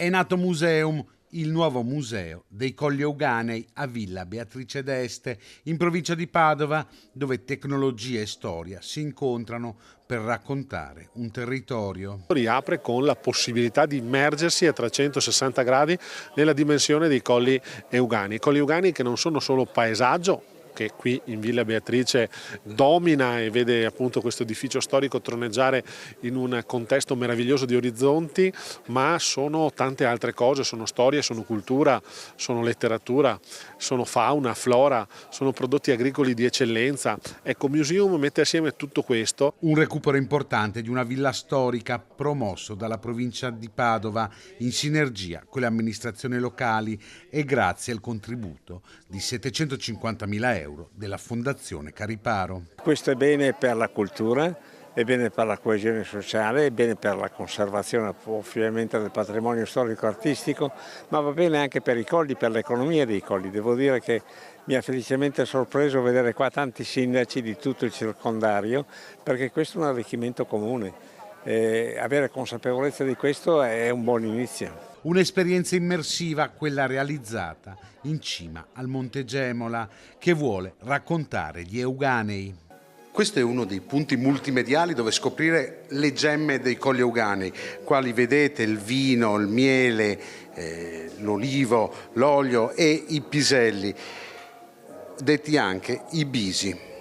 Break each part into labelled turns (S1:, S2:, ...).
S1: È nato Museum, il nuovo museo dei Colli Euganei a Villa Beatrice d'Este, in provincia di Padova, dove tecnologia e storia si incontrano per raccontare un territorio.
S2: Riapre con la possibilità di immergersi a 360 gradi nella dimensione dei Colli Euganei. I Colli Euganei che non sono solo paesaggio, che qui in Villa Beatrice domina e vede appunto questo edificio storico troneggiare in un contesto meraviglioso di orizzonti, ma sono tante altre cose, sono storia, sono cultura, sono letteratura, sono fauna, flora, sono prodotti agricoli di eccellenza. Ecco, Museum mette assieme tutto questo.
S1: Un recupero importante di una villa storica promosso dalla provincia di Padova in sinergia con le amministrazioni locali e grazie al contributo di 750.000 euro della Fondazione Cariparo.
S3: Questo è bene per la cultura, è bene per la coesione sociale, è bene per la conservazione ovviamente del patrimonio storico-artistico, ma va bene anche per i colli, per l'economia dei colli. Devo dire che mi ha felicemente sorpreso vedere qua tanti sindaci di tutto il circondario, perché questo è un arricchimento comune. Avere consapevolezza di questo è un buon inizio.
S1: Un'esperienza immersiva, quella realizzata in cima al Monte Gemola, che vuole raccontare gli Euganei. Questo è uno dei punti multimediali dove scoprire le gemme dei Colli Euganei, quali vedete il vino, il miele, l'olivo, l'olio e i piselli, detti anche i bisi.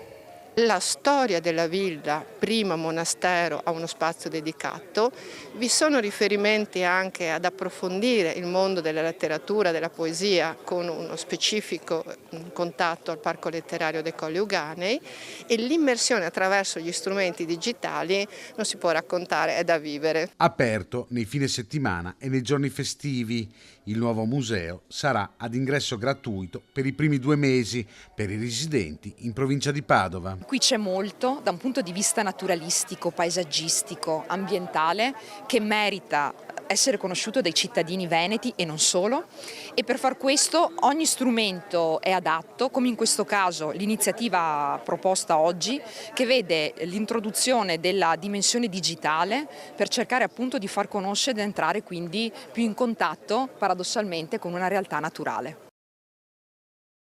S4: La storia della villa, prima monastero, ha uno spazio dedicato, vi sono riferimenti anche ad approfondire il mondo della letteratura, della poesia con uno specifico contatto al Parco Letterario dei Colli Euganei e l'immersione attraverso gli strumenti digitali non si può raccontare, è da vivere.
S1: Aperto nei fine settimana e nei giorni festivi, il nuovo museo sarà ad ingresso gratuito per i primi 2 mesi per i residenti in provincia di Padova.
S5: Qui c'è molto da un punto di vista naturalistico, paesaggistico, ambientale che merita essere conosciuto dai cittadini veneti e non solo, e per far questo ogni strumento è adatto, come in questo caso l'iniziativa proposta oggi che vede l'introduzione della dimensione digitale per cercare appunto di far conoscere ed entrare quindi più in contatto paradossalmente con una realtà naturale.